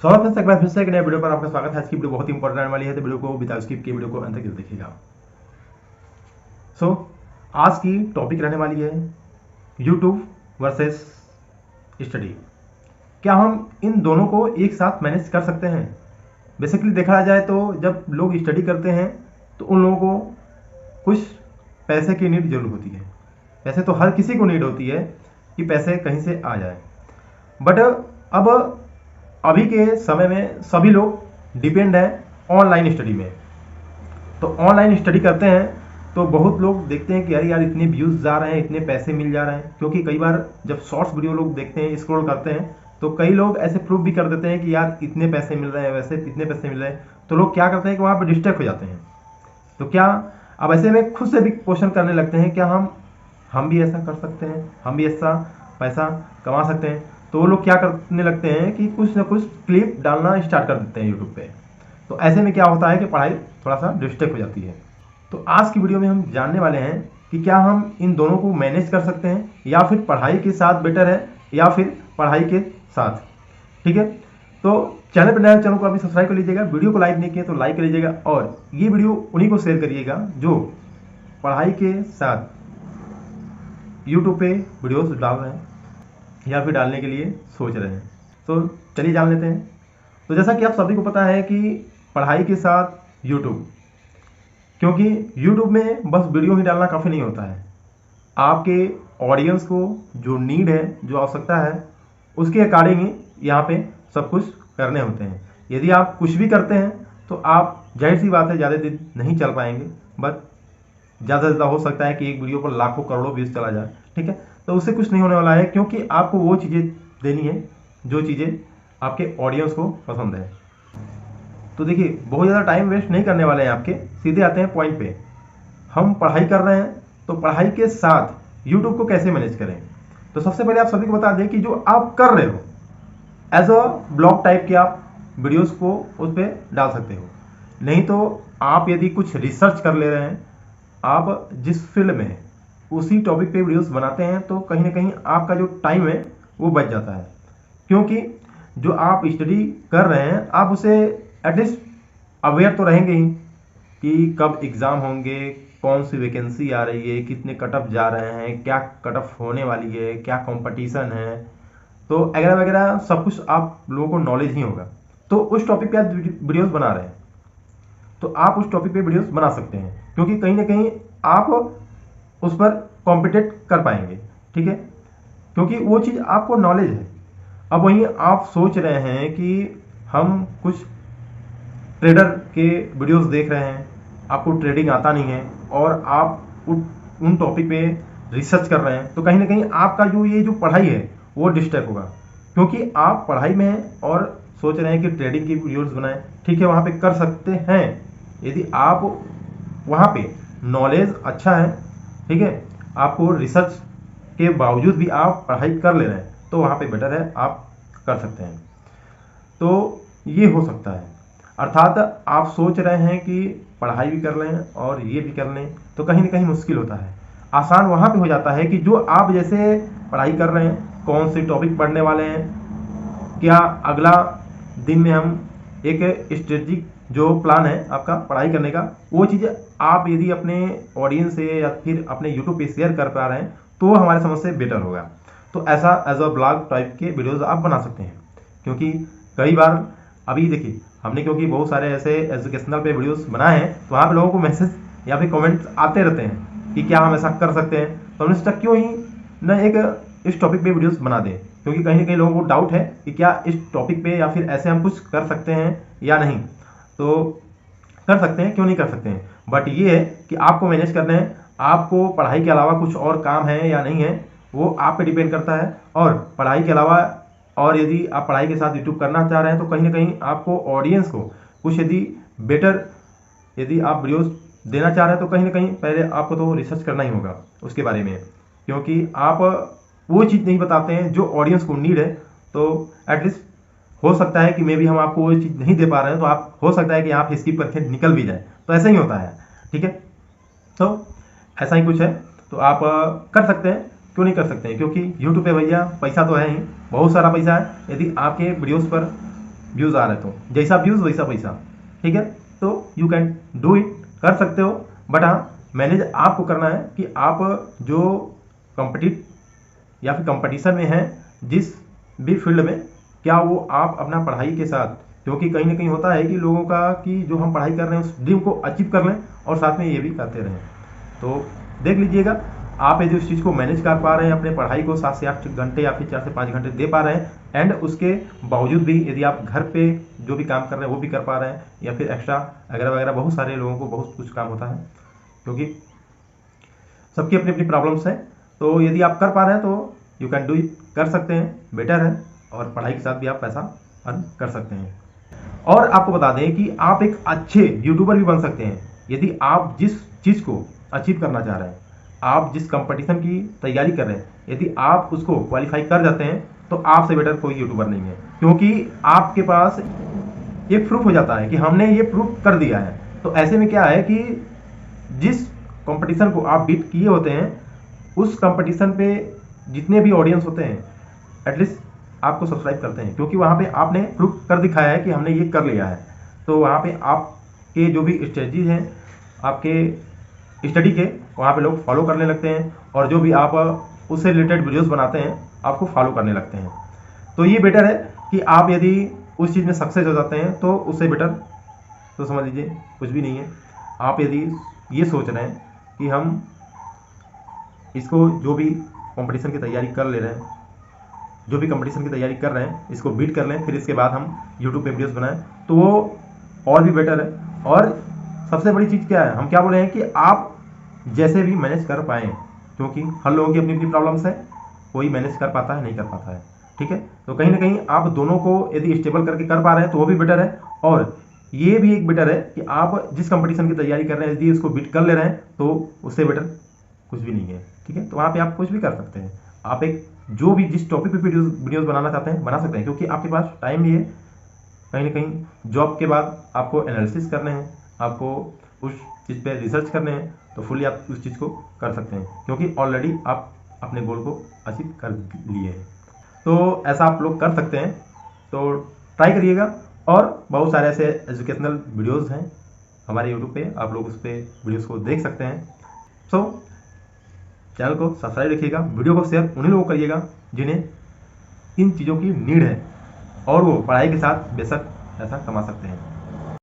स्वागत है एक बार फिर से एक नए वीडियो पर आपका स्वागत है। आज की वीडियो बहुत ही इंपॉर्टेंट रहने वाली है, तो वीडियो को बिना स्किप किए वीडियो को अंत तक जरूर देखिएगा। आज की टॉपिक रहने वाली है यूट्यूब वर्सेस स्टडी। क्या हम इन दोनों को एक साथ मैनेज कर सकते हैं? बेसिकली देखा जाए तो जब लोग स्टडी करते हैं तो उन लोगों को कुछ पैसे की नीड जरूर होती है। वैसे तो हर किसी को नीड होती है कि पैसे कहीं से आ जाए, बट अब अभी के समय में सभी लोग डिपेंड हैं ऑनलाइन स्टडी में। तो ऑनलाइन स्टडी करते हैं तो बहुत लोग देखते हैं कि यार इतने व्यूज़ जा रहे हैं, इतने पैसे मिल जा रहे हैं। क्योंकि कई बार जब शॉर्ट्स वीडियो लोग देखते हैं, स्क्रॉल करते हैं, तो कई लोग ऐसे प्रूफ भी कर देते हैं कि यार इतने पैसे मिल रहे हैं, वैसे इतने पैसे मिल रहे हैं। तो लोग क्या करते हैं कि वहाँ पर डिस्ट्रैक्ट हो जाते हैं। तो क्या अब ऐसे में खुद से भी क्वेश्चन करने लगते हैं, क्या हम भी ऐसा कर सकते हैं, हम भी ऐसा पैसा कमा सकते हैं? तो वो लोग क्या करने लगते हैं कि कुछ ना कुछ क्लिप डालना स्टार्ट कर देते हैं यूट्यूब पे। तो ऐसे में क्या होता है कि पढ़ाई थोड़ा सा डिस्ट्रैक्ट हो जाती है। तो आज की वीडियो में हम जानने वाले हैं कि क्या हम इन दोनों को मैनेज कर सकते हैं, या फिर पढ़ाई के साथ बेटर है, या फिर पढ़ाई के साथ। ठीक है, तो चैनल पर नया, चैनल को अभी सब्सक्राइब कर लीजिएगा, वीडियो को लाइक नहीं किया तो लाइक कर लीजिएगा, और ये वीडियो उन्हीं को शेयर करिएगा जो पढ़ाई के साथ यूट्यूब पे वीडियोस डाल रहे हैं या फिर डालने के लिए सोच रहे हैं। तो चलिए जान लेते हैं। तो जैसा कि आप सभी को पता है कि पढ़ाई के साथ यूट्यूब, क्योंकि यूट्यूब में बस वीडियो ही डालना काफ़ी नहीं होता है। आपके ऑडियंस को जो नीड है, जो आवश्यकता है, उसके अकॉर्डिंग ही यहाँ पे सब कुछ करने होते हैं। यदि आप कुछ भी करते हैं तो आप जाहिर सी बात है ज़्यादा दिन नहीं चल पाएंगे, बट ज़्यादा से ज़्यादा हो सकता है कि एक वीडियो पर लाखों करोड़ों व्यूज़ चला जाए। ठीक है, तो उससे कुछ नहीं होने वाला है, क्योंकि आपको वो चीज़ें देनी है जो चीज़ें आपके ऑडियंस को पसंद है। तो देखिए, बहुत ज़्यादा टाइम वेस्ट नहीं करने वाले हैं आपके, सीधे आते हैं पॉइंट पे। हम पढ़ाई कर रहे हैं तो पढ़ाई के साथ यूट्यूब को कैसे मैनेज करें? तो सबसे पहले आप सभी को बता दें कि जो आप कर रहे हो एज अ ब्लॉग टाइप के आप वीडियोज़ को उस पर डाल सकते हो। नहीं तो आप यदि कुछ रिसर्च कर ले रहे हैं, आप जिस फील्ड में उसी टॉपिक पे वीडियोस बनाते हैं, तो कहीं ना कहीं आपका जो टाइम है वो बच जाता है। क्योंकि जो आप स्टडी कर रहे हैं, आप उसे एटलीस्ट अवेयर तो रहेंगे ही कि कब एग्ज़ाम होंगे, कौन सी वैकेंसी आ रही है, कितने कट ऑफ जा रहे हैं, क्या कट ऑफ होने वाली है, क्या कंपटीशन है, तो वगैरह वगैरह सब कुछ आप लोगों को नॉलेज ही होगा। तो उस टॉपिक पे आप वीडियोस बना रहे हैं तो आप उस टॉपिक पे वीडियोस बना सकते हैं, क्योंकि कहीं ना कहीं आप उस पर कॉम्पिटेट कर पाएंगे। ठीक है, क्योंकि वो चीज़ आपको नॉलेज है। अब वहीं आप सोच रहे हैं कि हम कुछ ट्रेडर के वीडियोस देख रहे हैं, आपको ट्रेडिंग आता नहीं है, और आप उन टॉपिक पे रिसर्च कर रहे हैं, तो कहीं ना कहीं आपका जो पढ़ाई है वो डिस्टर्ब होगा। क्योंकि आप पढ़ाई में हैं और सोच रहे हैं कि ट्रेडिंग की वीडियोस बनाएं। ठीक है, वहाँ पे कर सकते हैं यदि आप वहाँ पे नॉलेज अच्छा है। ठीक है, आपको रिसर्च के बावजूद भी आप पढ़ाई कर ले रहे हैं, तो वहाँ पे बेटर है, आप कर सकते हैं। तो ये हो सकता है, अर्थात आप सोच रहे हैं कि पढ़ाई भी कर लें और ये भी कर लें, तो कहीं ना कहीं मुश्किल होता है। आसान वहाँ पे हो जाता है कि जो आप जैसे पढ़ाई कर रहे हैं, कौन से टॉपिक पढ़ने वाले हैं, क्या अगला दिन में हम एक स्ट्रेटजिक जो प्लान है आपका पढ़ाई करने का, वो चीज़ें आप यदि अपने ऑडियंस से या फिर अपने यूट्यूब पे शेयर कर पा रहे हैं, तो हमारे समझ से बेटर होगा। तो ऐसा एज अ ब्लॉग टाइप के वीडियोस आप बना सकते हैं। क्योंकि कई बार अभी देखिए, हमने क्योंकि बहुत सारे ऐसे एजुकेशनल पे वीडियोस बनाए हैं, तो वहाँ पे लोगों को मैसेज या फिर कमेंट्स आते रहते हैं कि क्या हम ऐसा कर सकते हैं। तो हमने सोचा क्यों ही न एक इस टॉपिक पे वीडियोस बना दें, क्योंकि कहीं ना कहीं लोगों को डाउट है कि क्या इस टॉपिक पे या फिर ऐसे हम कुछ कर सकते हैं या नहीं। तो कर सकते हैं, क्यों नहीं कर सकते हैं, बट ये है कि आपको मैनेज करना है। आपको पढ़ाई के अलावा कुछ और काम है या नहीं है, वो आप पे डिपेंड करता है। और पढ़ाई के अलावा, और यदि आप पढ़ाई के साथ यूट्यूब करना चाह रहे हैं, तो कहीं ना कहीं आपको ऑडियंस को कुछ यदि बेटर यदि आप वीडियोस देना चाह रहे हैं, तो कहीं ना कहीं पहले आपको तो रिसर्च करना ही होगा उसके बारे में। क्योंकि आप वो चीज़ नहीं बताते हैं जो ऑडियंस को नीड है, तो एटलीस्ट हो सकता है कि मे भी हम आपको वो चीज़ नहीं दे पा रहे हैं, तो आप हो सकता है कि आप स्किप करके निकल भी जाए। तो ऐसा ही होता है। ठीक है, तो ऐसा ही कुछ है, तो आप कर सकते हैं, क्यों नहीं कर सकते हैं? क्योंकि यूट्यूब पे भैया पैसा तो है ही, बहुत सारा पैसा है। यदि आपके वीडियोस पर व्यूज़ आ रहे तो जैसा व्यूज़ वैसा पैसा, ठीक है। तो यू कैन डू इट, कर सकते हो। बट हाँ, मैनेज आपको करना है कि आप जो कॉम्पिटिट या फिर कंपटीशन में हैं जिस भी फील्ड में, क्या वो आप अपना पढ़ाई के साथ, क्योंकि कहीं ना कहीं होता है कि लोगों का कि जो हम पढ़ाई कर रहे हैं उस ड्रीम को अचीव कर लें और साथ में ये भी करते रहें। तो देख लीजिएगा, आप यदि उस चीज़ को मैनेज कर पा रहे हैं, अपने पढ़ाई को 7 से 8 घंटे या फिर 4 से 5 घंटे दे पा रहे हैं, एंड उसके बावजूद भी यदि आप घर पे जो भी काम कर रहे हैं वो भी कर पा रहे हैं, या फिर एक्स्ट्रा वगैरह वगैरह, बहुत सारे लोगों को बहुत कुछ काम होता है क्योंकि सबकी अपनी अपनी प्रॉब्लम्स हैं। तो यदि आप कर पा रहे हैं तो यू कैन डू इट, कर सकते हैं, बेटर है। और पढ़ाई के साथ भी आप पैसा अर्न कर सकते हैं। और आपको बता दें कि आप एक अच्छे यूट्यूबर भी बन सकते हैं यदि आप जिस चीज़ को अचीव करना चाह रहे हैं, आप जिस कंपटीशन की तैयारी कर रहे हैं, यदि आप उसको क्वालिफाई कर जाते हैं तो आपसे बेटर कोई यूट्यूबर नहीं है, क्योंकि आपके पास एक प्रूफ हो जाता है कि हमने ये प्रूफ कर दिया है। तो ऐसे में क्या है कि जिस कंपटीशन को आप बीट किए होते हैं, उस कंपटीशन पे जितने भी ऑडियंस होते हैं एटलीस्ट आपको सब्सक्राइब करते हैं, क्योंकि वहाँ पे आपने प्रूफ कर दिखाया है कि हमने ये कर लिया है। तो वहाँ पे आपके जो भी स्ट्रेटजीज हैं आपके स्टडी के, वहाँ पे लोग फॉलो करने लगते हैं, और जो भी आप उससे रिलेटेड वीडियोस बनाते हैं आपको फॉलो करने लगते हैं। तो ये बेटर है कि आप यदि उस चीज़ में सक्सेस हो जाते हैं तो उससे बेटर तो समझ लीजिए कुछ भी नहीं है। आप यदि ये सोच रहे हैं कि हम इसको जो भी कंपटीशन की तैयारी कर ले रहे हैं, जो भी कंपटीशन की तैयारी कर रहे हैं, इसको बीट कर लें, फिर इसके बाद हम यूट्यूब पे वीडियोस बनाएं, तो वो और भी बेटर है। और सबसे बड़ी चीज़ क्या है, हम क्या बोल रहे हैं कि आप जैसे भी मैनेज कर पाएँ, क्योंकि हर लोगों की अपनी अपनी प्रॉब्लम्स है, कोई मैनेज कर पाता है नहीं कर पाता है, ठीक है। तो कहीं ना कहीं आप दोनों को यदि स्टेबल करके कर पा रहे हैं तो वो भी बेटर है। और ये भी एक बेटर है कि आप जिस कंपटीशन की तैयारी कर रहे हैं यदि उसको बीट कर ले रहे हैं तो उससे बेटर कुछ भी नहीं है, ठीक है। तो वहाँ पे आप कुछ भी कर सकते हैं। आप एक जो भी जिस टॉपिक पे वीडियोस बनाना चाहते हैं बना सकते हैं, क्योंकि आपके पास टाइम भी है। कहीं ना कहीं जॉब के बाद आपको एनालिसिस करने हैं, आपको उस चीज़ पे रिसर्च करने हैं, तो फुली आप उस चीज़ को कर सकते हैं, क्योंकि ऑलरेडी आप अपने गोल को अचीव कर लिए हैं। तो ऐसा आप लोग कर सकते हैं, तो ट्राई करिएगा। और बहुत सारे ऐसे एजुकेशनल वीडियोज़ हैं हमारे यूट्यूब पे, आप लोग उस पर वीडियोज़ को देख सकते हैं। सो चैनल को सब्सक्राइब रखिएगा, वीडियो को शेयर उन्हीं लोगों को करिएगा जिन्हें इन चीज़ों की नीड है और वो पढ़ाई के साथ बेशक पैसा कमा सकते हैं।